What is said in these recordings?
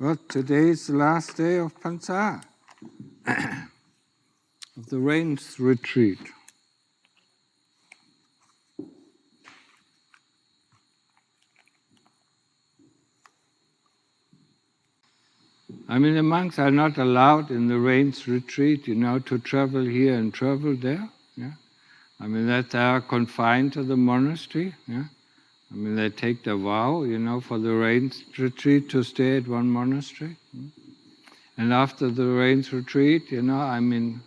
Well, today is the last day of Samsara, of the rains retreat. I mean, the monks are not allowed in the rains retreat, to travel here and travel there. Yeah? I mean, that they are confined to the monastery. Yeah? I mean, they take the vow, for the rains retreat to stay at one monastery. And after the rains retreat, the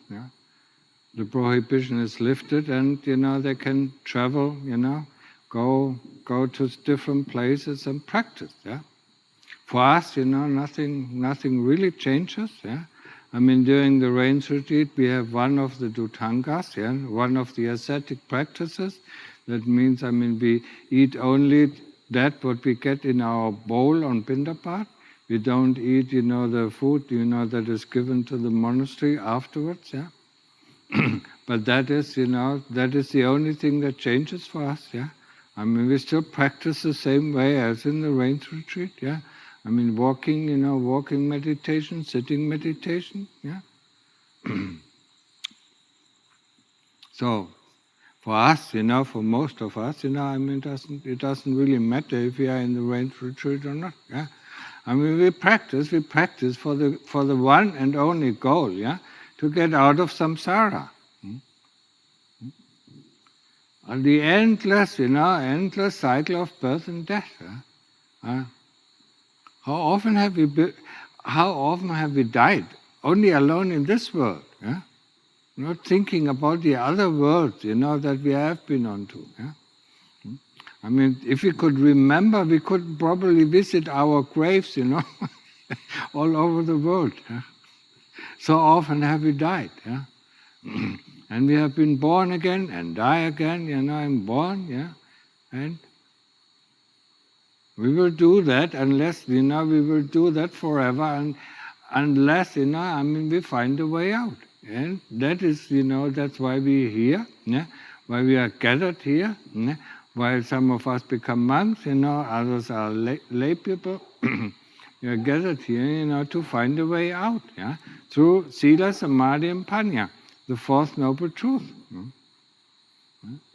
prohibition is lifted and, they can travel, go to different places and practice, yeah. For us, nothing really changes, yeah. I mean, during the rains retreat, we have one of the Dhutangas, yeah, one of the ascetic practices. That means, we eat only that what we get in our bowl on Pindapat. We don't eat, the food, that is given to the monastery afterwards, yeah. But that is the only thing that changes for us, yeah. I mean, we still practice the same way as in the rains retreat, yeah. I mean, walking meditation, sitting meditation, yeah. So, for us, for most of us, it doesn't really matter if we are in the rains retreat or not, yeah. I mean, we practice for the one and only goal, yeah, to get out of samsara. And the endless cycle of birth and death. How often have we died? Only alone in this world, yeah? Not thinking about the other worlds, that we have been onto. Yeah? I mean, if we could remember, we could probably visit our graves, all over the world. Yeah? So often have we died, yeah? And we have been born again and die again, and born, yeah? And we will do that unless, we will do that forever, and unless, we find a way out. And that is, that's why we're here, yeah? Why we are gathered here, yeah? Why some of us become monks, others are lay people. We are gathered here, to find a way out, yeah? Through Sila, Samadhi, and Panya, the fourth noble truth.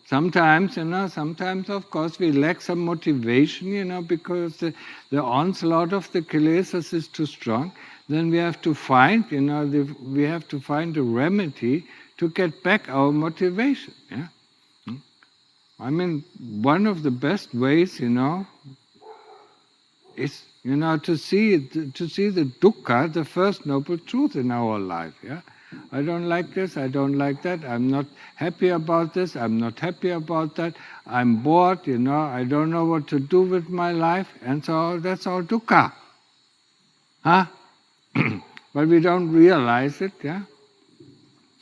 Sometimes, of course, we lack some motivation, because the onslaught of the kilesas is too strong. Then we have to find, we have to find a remedy to get back our motivation. Yeah? I mean, one of the best ways, is, to see the dukkha, the first noble truth in our life. Yeah. I don't like this, I don't like that, I'm not happy about this, I'm not happy about that, I'm bored, I don't know what to do with my life, and so that's all dukkha. Huh? But we don't realize it, yeah?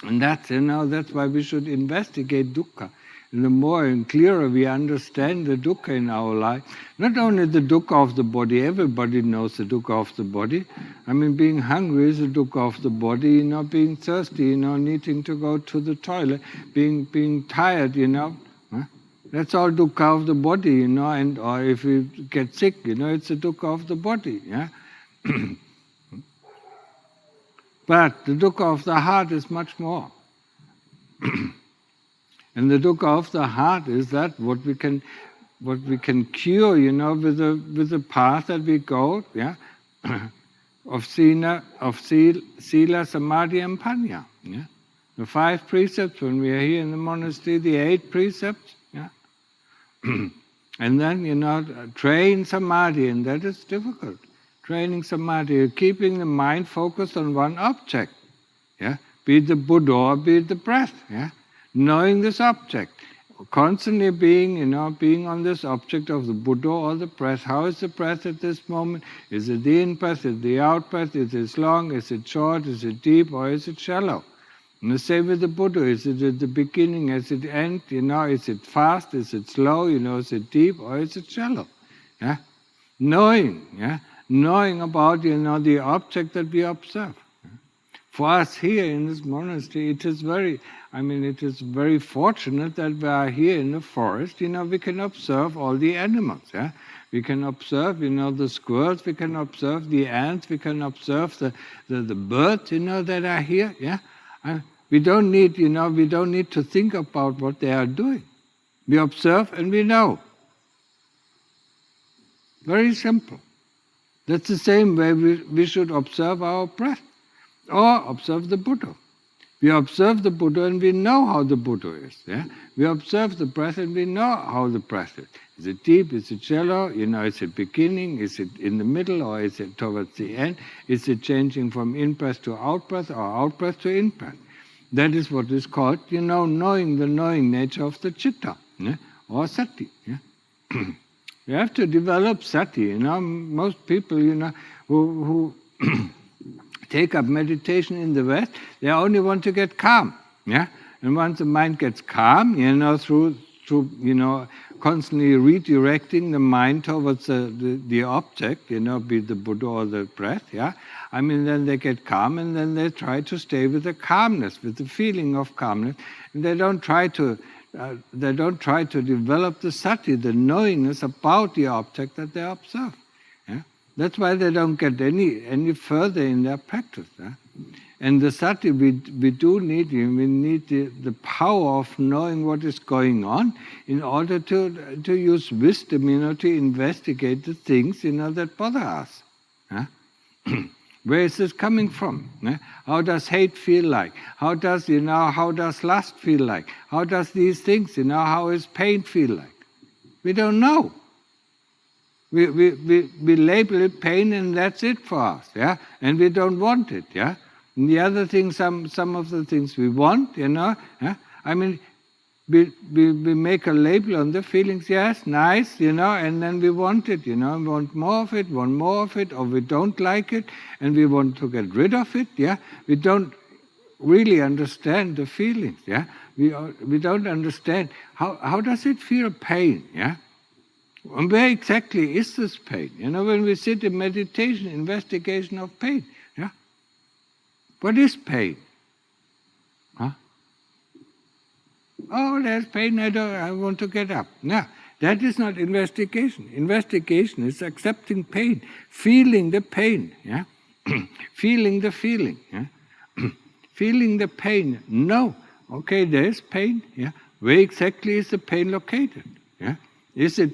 And that's, that's why we should investigate dukkha. And the more and clearer we understand the dukkha in our life, not only the dukkha of the body, everybody knows the dukkha of the body. I mean, being hungry is a dukkha of the body, being thirsty, needing to go to the toilet, being tired, huh? That's all dukkha of the body, and or if you get sick, it's a dukkha of the body, yeah. But the dukkha of the heart is much more. And the dukkha of the heart is that what we can cure, with the path that we go, yeah, of sila, samadhi, and panya. Yeah? The 5 precepts when we are here in the monastery, the 8 precepts, yeah. And then, train samadhi, and that is difficult. Training samadhi, keeping the mind focused on one object, yeah, be it the Buddha or be it the breath, yeah. Knowing this object, constantly being on this object of the Buddha or the breath. How is the breath at this moment? Is it the in-breath, is it the out-breath, is it long, is it short, is it deep, or is it shallow? And the same with the Buddha, is it at the beginning, is it end, is it fast, is it slow, is it deep, or is it shallow? Yeah? Knowing, yeah? Knowing about, the object that we observe. For us here in this monastery, it is very fortunate that we are here in the forest. We can observe all the animals. Yeah? We can observe, the squirrels, we can observe the ants, we can observe the birds, that are here. Yeah, we don't need, we don't need to think about what they are doing. We observe and we know. Very simple. That's the same way we should observe our breath or observe the Buddha. We observe the Buddha and we know how the Buddha is. Yeah? We observe the breath and we know how the breath is. Is it deep? Is it shallow? Is it beginning? Is it in the middle? Or is it towards the end? Is it changing from in-breath to out-breath or out-breath to in-breath? That is what is called, knowing the knowing nature of the citta, yeah? Or sati. Yeah? You have to develop sati. Most people, who take up meditation in the West, they only want to get calm. Yeah? And once the mind gets calm, through constantly redirecting the mind towards the object, be it the Buddha or the breath, yeah? Then they get calm and then they try to stay with the calmness, with the feeling of calmness. And they don't try to develop the sati, the knowingness about the object that they observe. Yeah? That's why they don't get any further in their practice. Yeah? And the sati, we do need, we need the power of knowing what is going on in order to use wisdom, to investigate the things, that bother us. Yeah? Where is this coming from? Yeah? How does hate feel like? How does lust feel like? How does these things, how is pain feel like? We don't know. We label it pain and that's it for us, yeah? And we don't want it, yeah? And the other thing, some of the things we want, yeah? We make a label on the feelings, yes, nice, and then we want it, we want more of it, or we don't like it, and we want to get rid of it, yeah? We don't really understand the feelings, yeah? We don't understand how does it feel pain, yeah? And where exactly is this pain? When we sit in meditation, investigation of pain, yeah? What is pain? Huh? Oh, there's pain, I want to get up. No, that is not investigation. Investigation is accepting pain, feeling the pain, yeah? Feeling the feeling, yeah? Feeling the pain. No, okay, there is pain, yeah? Where exactly is the pain located? Yeah? Is it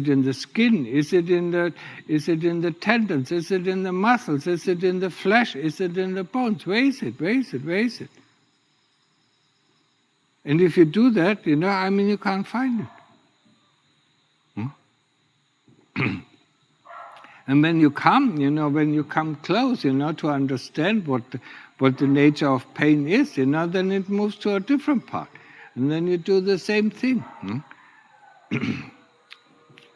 in the skin? Is it in the tendons? Is it in the muscles? Is it in the flesh? Is it in the bones? Where is it? Where is it? Where is it? And if you do that, you can't find it. And when you come close, to understand what the nature of pain is, then it moves to a different part. And then you do the same thing.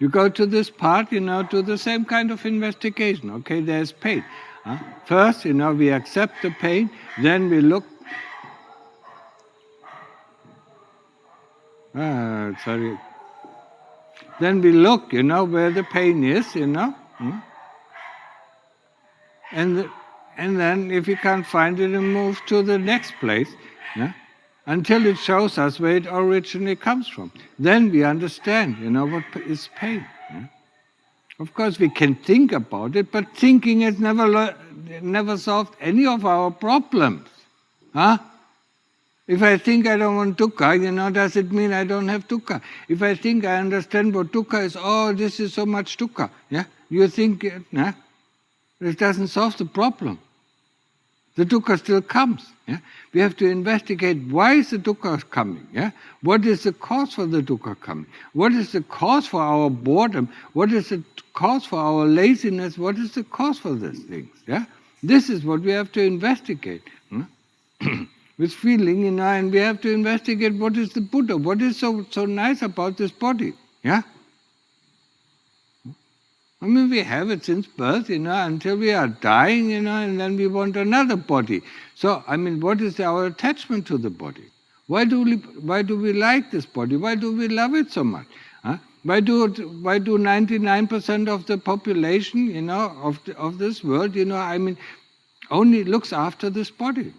You go to this part, do the same kind of investigation. Okay, there's pain. First, we accept the pain, then we look. Sorry. Then we look, where the pain is, And then if we can't find it, we move to the next place, yeah? Until it shows us where it originally comes from. Then we understand, what is pain. Yeah? Of course, we can think about it, but thinking has never solved any of our problems. Huh? If I think I don't want dukkha, does it mean I don't have dukkha? If I think I understand what dukkha is, oh, this is so much dukkha. Yeah? You think, it doesn't solve the problem. The dukkha still comes. Yeah? We have to investigate why is the dukkha coming. Yeah? What is the cause for the dukkha coming? What is the cause for our boredom? What is the cause for our laziness? What is the cause for these things? Yeah? This is what we have to investigate. With feeling, and we have to investigate what is the Buddha, what is so nice about this body. Yeah? We have it since birth, until we are dying, and then we want another body. So, what is our attachment to the body? Why do we like this body? Why do we love it so much? Huh? Why do 99% of the population, of this world, only looks after this body?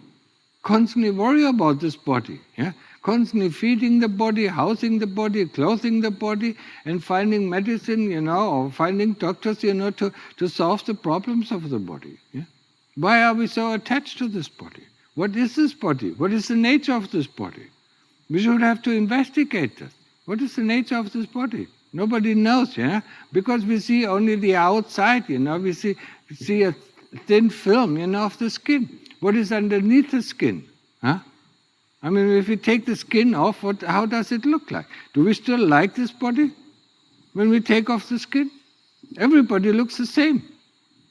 Constantly worry about this body, yeah? Constantly feeding the body, housing the body, clothing the body, and finding medicine, or finding doctors, to solve the problems of the body. Yeah? Why are we so attached to this body? What is this body? What is the nature of this body? We should have to investigate this. What is the nature of this body? Nobody knows, because we see only the outside, we see a thin film, of the skin. What is underneath the skin? Huh? I mean, if we take the skin off, how does it look like? Do we still like this body when we take off the skin? Everybody looks the same.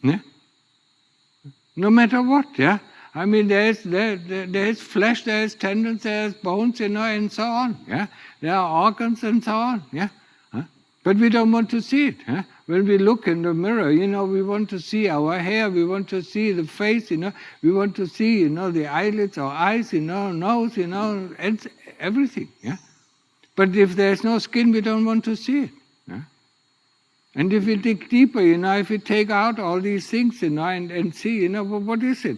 Yeah? No matter what, yeah? I mean, there is flesh, there is tendons, there is bones, and so on. Yeah? There are organs and so on. Yeah? Huh? But we don't want to see it. Huh? When we look in the mirror, we want to see our hair, we want to see the face, we want to see, the eyelids or eyes, nose, and everything. Yeah? But if there's no skin, we don't want to see it. Yeah? And if we dig deeper, if we take out all these things, and see, what is it,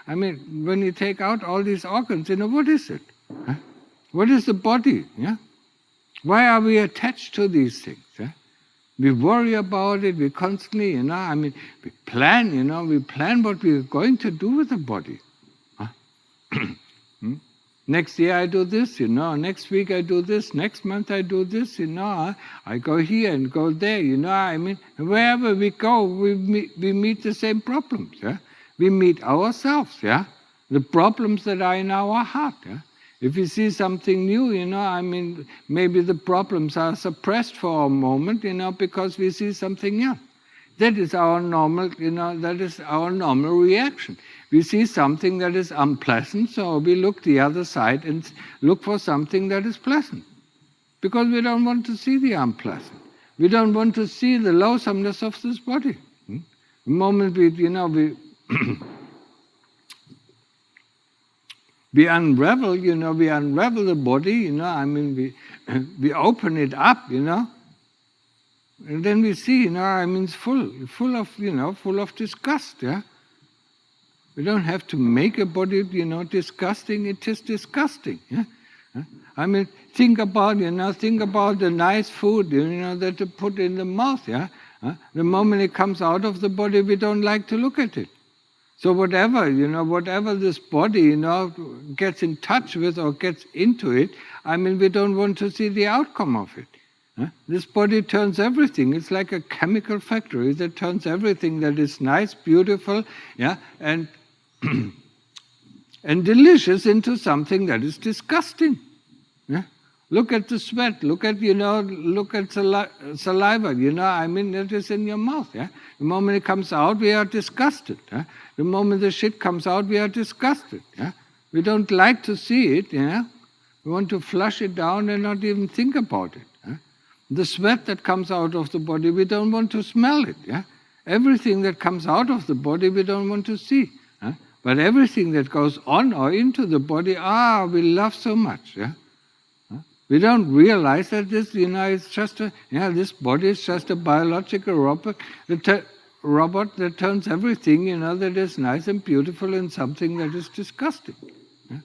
I mean, when you take out all these organs, what is it? Huh? What is the body? Yeah? Why are we attached to these things? Yeah? We worry about it, we constantly, we plan, we plan what we are going to do with the body. Huh? Next year I do this, next week I do this, next month I do this, I go here and go there, I mean, wherever we go, we meet the same problems, yeah? We meet ourselves, yeah? The problems that are in our heart, yeah? If we see something new, I mean, maybe the problems are suppressed for a moment, because we see something else. That is our normal, that is our normal reaction. We see something that is unpleasant, so we look the other side and look for something that is pleasant. Because we don't want to see the unpleasant. We don't want to see the loathsomeness of this body. The moment we we unravel, we unravel the body, I mean, we open it up, and then we see, I mean, it's full of disgust, yeah. We don't have to make a body, disgusting. It is disgusting, yeah. I mean, think about the nice food, that you put in the mouth, yeah. The moment it comes out of the body, we don't like to look at it. So whatever this body, gets in touch with or gets into it, I mean, we don't want to see the outcome of it. This body turns everything. It's like a chemical factory that turns everything that is nice, beautiful, yeah, and and delicious into something that is disgusting. Yeah? Look at the sweat. Look at saliva. I mean, that is in your mouth. Yeah? The moment it comes out, we are disgusted. Yeah? The moment the shit comes out, we are disgusted. Yeah? We don't like to see it. Yeah? We want to flush it down and not even think about it. Yeah? The sweat that comes out of the body, we don't want to smell it. Yeah? Everything that comes out of the body, we don't want to see. Yeah? But everything that goes on or into the body, we love so much. Yeah? We don't realize that this, it's just this body is just a biological robot that turns everything, that is nice and beautiful in something that is disgusting. Yeah?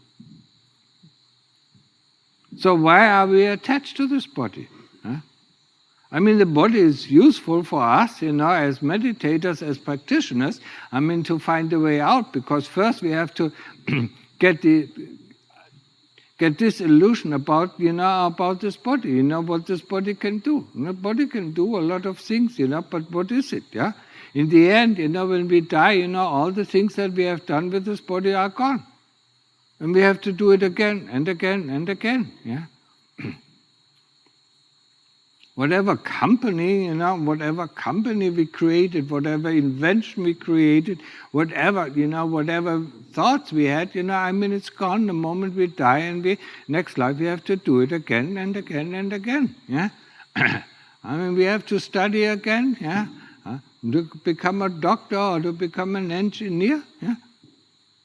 So why are we attached to this body? Huh? I mean, the body is useful for us, as meditators, as practitioners, I mean, to find a way out, because first we have to get this illusion about, about this body, what this body can do. The body can do a lot of things, but what is it, yeah? In the end, when we die, all the things that we have done with this body are gone. And we have to do it again and again and again, yeah? Whatever company, whatever company we created, whatever invention we created, whatever thoughts we had, I mean, it's gone the moment we die, and next life we have to do it again and again and again, yeah? I mean, we have to study again, yeah? To become a doctor or to become an engineer, yeah?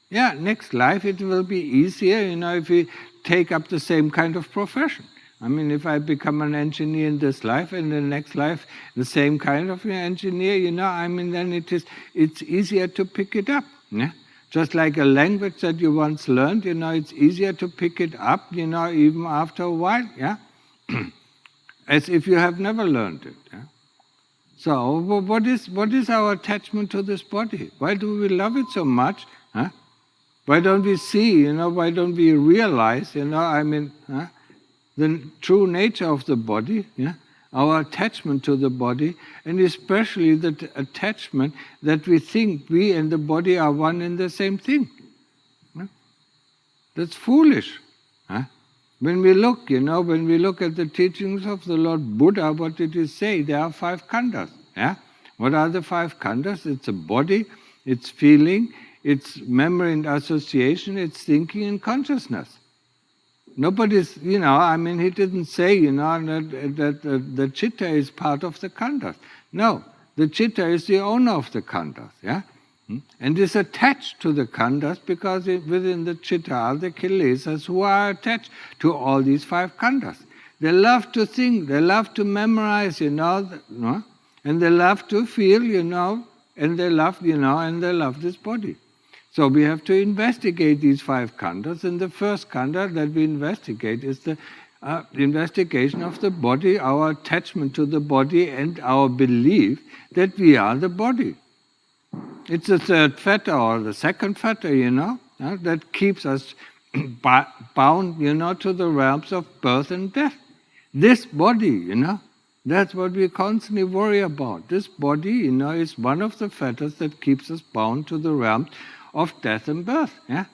Yeah, next life it will be easier, if we take up the same kind of profession. I mean, if I become an engineer in this life, and the next life the same kind of engineer, I mean, then it's easier to pick it up, yeah? Just like a language that you once learned, it's easier to pick it up, even after a while, yeah? As if you have never learned it. Yeah? So what is our attachment to this body? Why do we love it so much? Huh? Why don't we see, why don't we realize, the true nature of the body, yeah? Our attachment to the body, and especially the attachment that we think we and the body are one and the same thing. Yeah? That's foolish. Huh? When we look, at the teachings of the Lord Buddha, what did he say? There are 5 khandhas. Yeah? What are the 5 khandhas? It's a body, it's feeling, it's memory and association, it's thinking and consciousness. Nobody's, he didn't say, that the chitta is part of the khandhas. No, the chitta is the owner of the khandhas, yeah? And is attached to the khandhas because within the chitta are the kilesas who are attached to all these 5 khandhas. They love to think, they love to memorize, and they love to feel, and they love, and they love this body. So we have to investigate these 5 khandhas, and the first khandha that we investigate is the investigation of the body, our attachment to the body, and our belief that we are the body. It's the third fetter or the second fetter, that keeps us bound, to the realms of birth and death. This body, that's what we constantly worry about. This body, is one of the fetters that keeps us bound to the realms of death and birth. Yeah?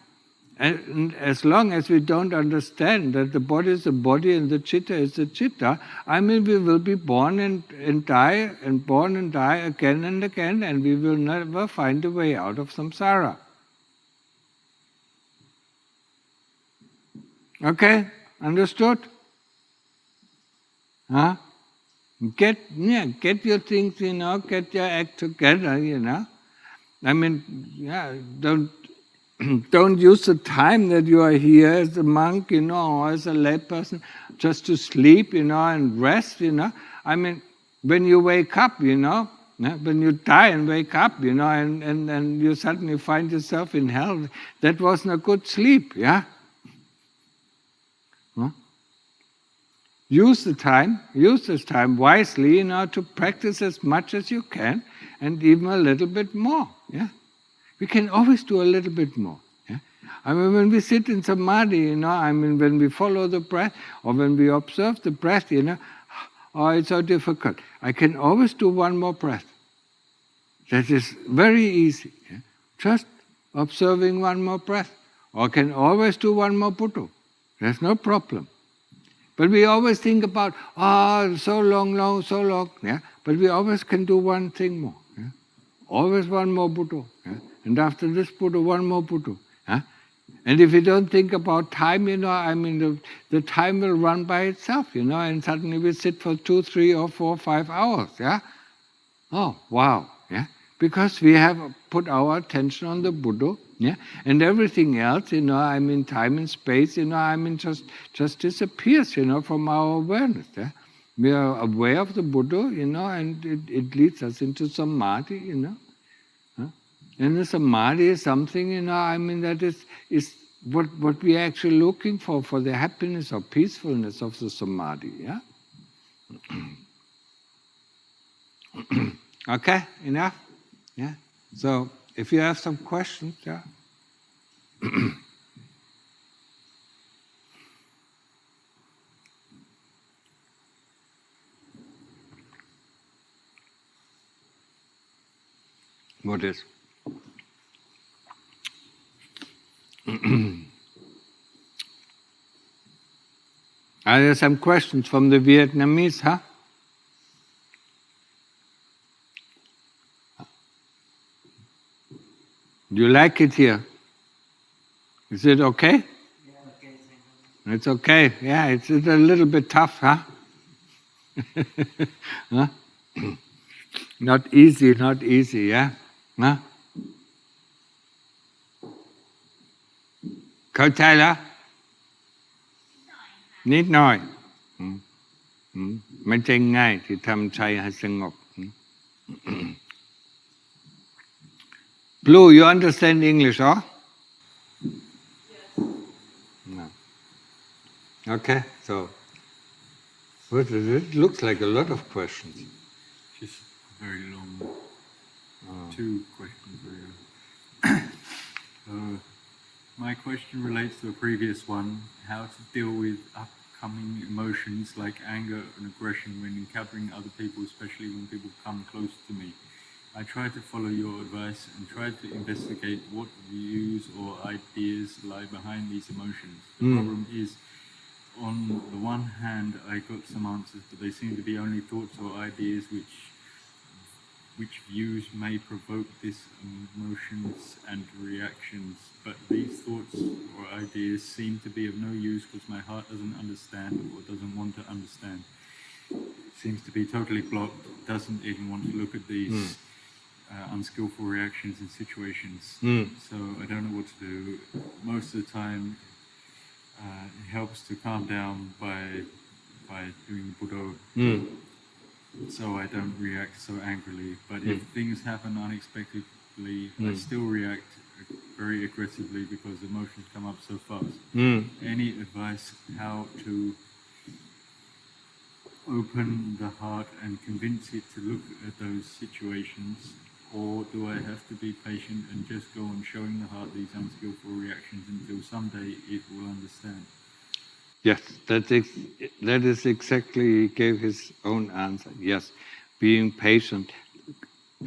And as long as we don't understand that the body is the body and the chitta is the chitta, we will be born and die, and born and die again and again, and we will never find a way out of samsara. Okay? Understood? Huh? Get your things, get your act together, don't use the time that you are here as a monk, or as a lay person, just to sleep, and rest, when you wake up, when you die and wake up, and you suddenly find yourself in hell, that wasn't a good sleep, yeah? Huh? Use this time wisely, to practice as much as you can, and even a little bit more, yeah? We can always do a little bit more. Yeah? When we sit in samadhi, when we follow the breath, or when we observe the breath, oh, it's so difficult. I can always do one more breath. That is very easy. Yeah? Just observing one more breath. Or I can always do one more Buddha. There's no problem. But we always think about, so long, so long. Yeah? But we always can do one thing more. Yeah? Always one more Buddha. Yeah? And after this Buddha, one more Buddha. Huh? And if you don't think about time, the time will run by itself, and suddenly we sit for 2, 3, or 4, 5 hours, yeah? Oh, wow, yeah? Because we have put our attention on the Buddha, yeah? And everything else, time and space, just disappears, from our awareness, yeah? We are aware of the Buddha, and it leads us into samadhi, And the samadhi is something, that is what we are actually looking for the happiness or peacefulness of the samadhi, yeah? Okay, enough? Yeah? So, if you have some questions, yeah? What is? Are there some questions from the Vietnamese, huh? Do you like it here? Is it okay? Yeah, okay. It's okay. Yeah, it's a little bit tough, huh? Huh? Not easy, yeah? Huh? เข้าใจแล้วนิดหน่อยไม่ใช่ง่ายที่ทำใจให้สงบ Blue, you understand English, huh? No. Okay, so it looks like a lot of questions. Just very long. Two questions. My question relates to a previous one: how to deal with upcoming emotions like anger and aggression when encountering other people, especially when people come close to me. I try to follow your advice and try to investigate what views or ideas lie behind these emotions. The problem is, on the one hand, I got some answers, but they seem to be only thoughts or ideas which views may provoke these emotions and reactions. But these thoughts or ideas seem to be of no use because my heart doesn't understand or doesn't want to understand. Seems to be totally blocked, doesn't even want to look at these unskillful reactions and situations. So I don't know what to do. Most of the time, it helps to calm down by doing Buddha, so I don't react so angrily. But if things happen unexpectedly, I still react very aggressively because emotions come up so fast. Any advice how to open the heart and convince it to look at those situations, or do I have to be patient and just go on showing the heart these unskillful reactions until someday it will understand? Yes, that is exactly, he gave his own answer. Yes, being patient.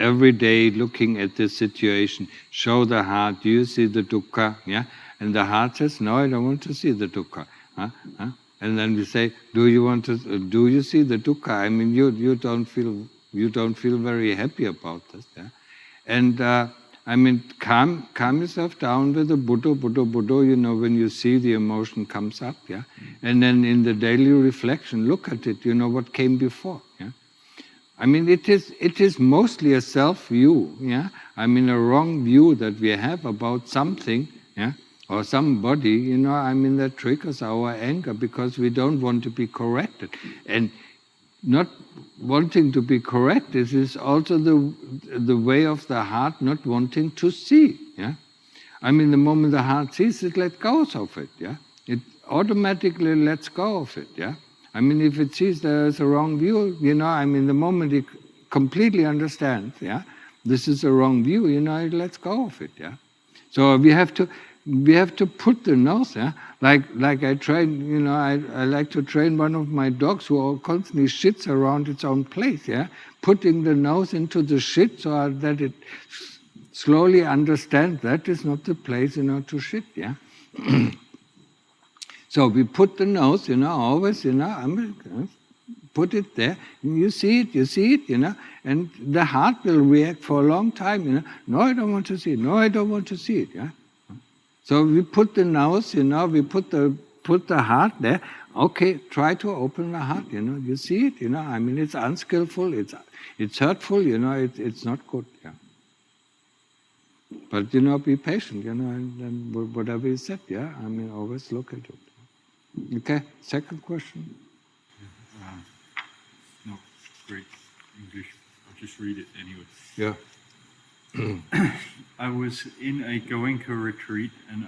Every day looking at this situation, show the heart, do you see the dukkha? Yeah? And the heart says, no, I don't want to see the dukkha. Huh? Huh? And then we say, do you see the dukkha? I mean, you don't feel very happy about this. Yeah? And I mean, calm yourself down with the Buddha, when you see the emotion comes up, yeah. And then in the daily reflection, look at it, what came before, yeah. I mean, it is mostly a self-view, yeah. I mean, a wrong view that we have about something, yeah, or somebody, I mean, that triggers our anger because we don't want to be corrected. And not wanting to be corrected is also the way of the heart not wanting to see, yeah. I mean, the moment the heart sees it, let go of it, yeah. It automatically lets go of it, yeah. I mean, if it sees there's a wrong view, I mean, the moment it completely understands, yeah, this is a wrong view, it lets go of it, yeah. So we have to put the nose, yeah. Like I train, I like to train one of my dogs who constantly shits around its own place, yeah. Putting the nose into the shit so that it slowly understands that is not the place, to shit, yeah. So we put the nose, always, put it there. You see it, and the heart will react for a long time, No, I don't want to see it. No, I don't want to see it, yeah. So we put the nose, we put the heart there. Okay, try to open the heart, You see it, I mean, it's unskillful, it's hurtful, it's not good, yeah. But be patient, and then whatever is said, yeah. I mean, always look at it. Okay, second question. Not great English. I'll just read it anyway. Yeah. I was in a Goenka retreat, and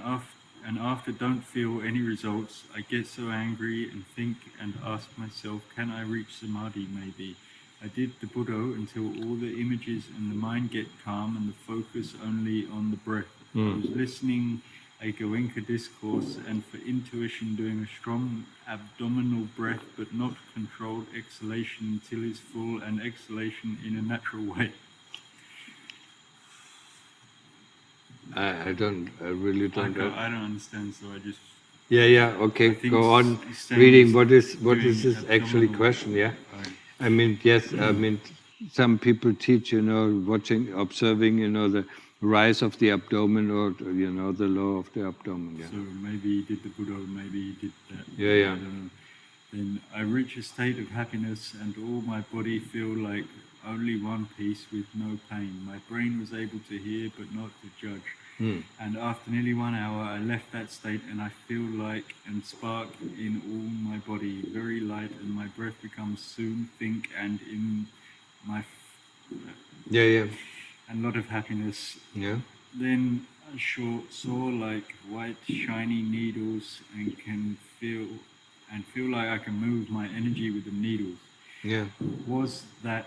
after don't feel any results, I get so angry and think and ask myself, can I reach samadhi maybe? I did the Buddha until all the images in the mind get calm and the focus only on the breath. I was listening a Goenka discourse and for intuition doing a strong abdominal breath but not controlled exhalation until it's full and exhalation in a natural way. I really don't. I don't understand, so I just. Yeah. Okay, go on reading. What is this actually question? Yeah. I mean, yes. I mean, some people teach, watching, observing, the rise of the abdomen or the low of the abdomen. Yeah. So maybe he did the Buddha, maybe he did that. Yeah. I don't know. Then I reach a state of happiness and all my body feel like only one piece with no pain. My brain was able to hear but not to judge. And after nearly 1 hour, I left that state and I feel like and spark in all my body, very light, and my breath becomes soon think and in my... Yeah. And a lot of happiness. Yeah. then I saw like white shiny needles and feel like I can move my energy with the needles. Yeah. Was that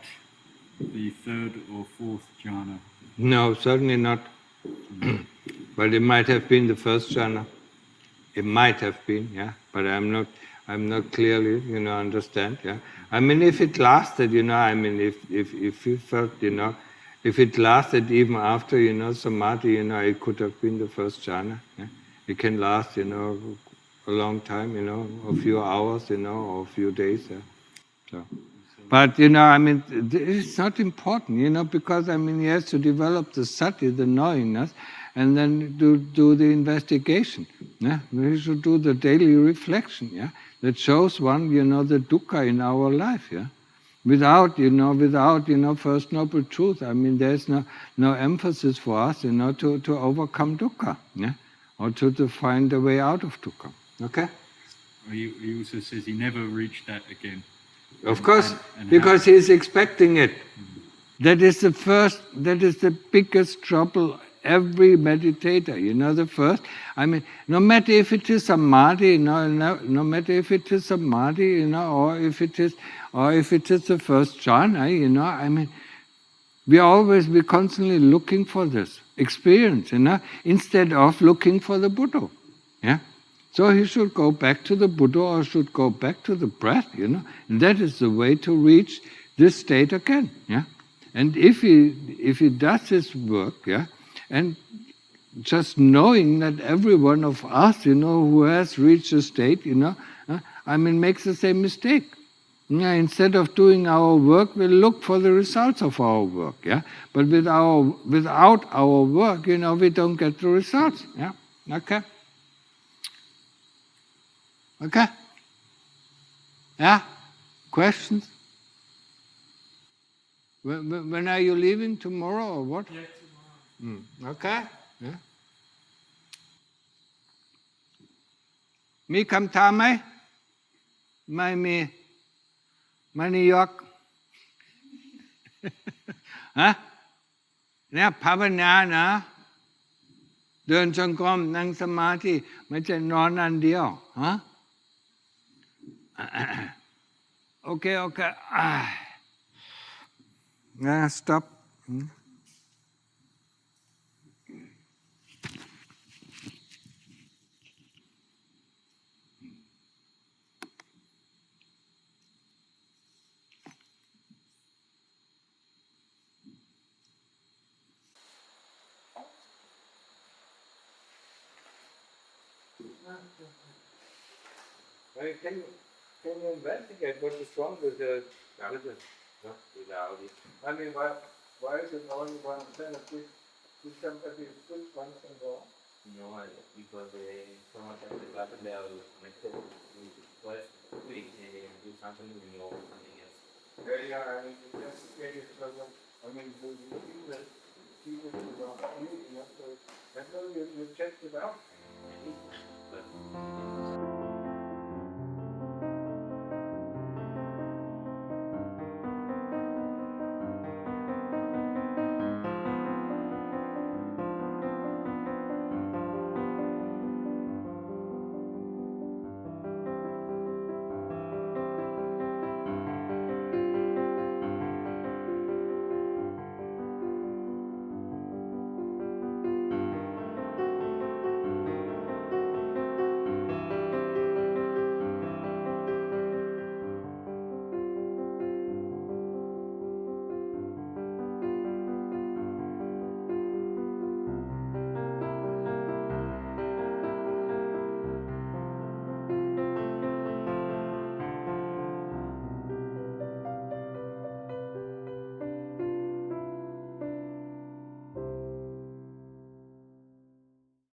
the third or fourth jhana? No, certainly not. But it might have been the first jhana. It might have been, yeah. But I'm not clearly, understand, yeah. I mean, if it lasted, I mean, if you felt, if it lasted even after, samadhi, it could have been the first jhana. Yeah? It can last, a long time, a few hours, or a few days. Yeah? So. But, I mean, it's not important, because, I mean, he has to develop the sati, the knowingness, and then do the investigation. Yeah? We should do the daily reflection, yeah? That shows one, the dukkha in our life, yeah? Without First Noble Truth, I mean, there's no emphasis for us, to overcome dukkha, yeah? Or to find a way out of dukkha. Okay? He also says he never reached that again. Of course, because he is expecting it. That is the biggest trouble every meditator, the first. I mean, no matter if it is samadhi, no matter if it is samadhi, or if it is the first jhana, I mean, we're constantly looking for this experience, instead of looking for the Buddha. Yeah? So he should go back to the Buddha or should go back to the breath, and that is the way to reach this state again. Yeah? And if he does his work, yeah, and just knowing that every one of us, who has reached a state, I mean, makes the same mistake. Yeah, instead of doing our work, we look for the results of our work. Yeah, but without our work, we don't get the results. Yeah, okay. Okay. Yeah. Questions? When are you leaving, tomorrow or what? Yeah, tomorrow. Okay. Yeah. มีคำถามไหมไม่มีมานิยกฮะเนี่ยภาวนานะเดินจงกรมนั่งสมาธิไม่ใช่นอนอันเดียวฮะโอเคstop Can you investigate what is wrong with the religion? No, without it. I mean, why is it only one kind of this somebody switch once and go on? No, because someone has the button they are connected to first we do something we know something else. Yeah, I mean, investigate it doesn't, I mean, you feel that you don't need enough, so that's why you checked it out. But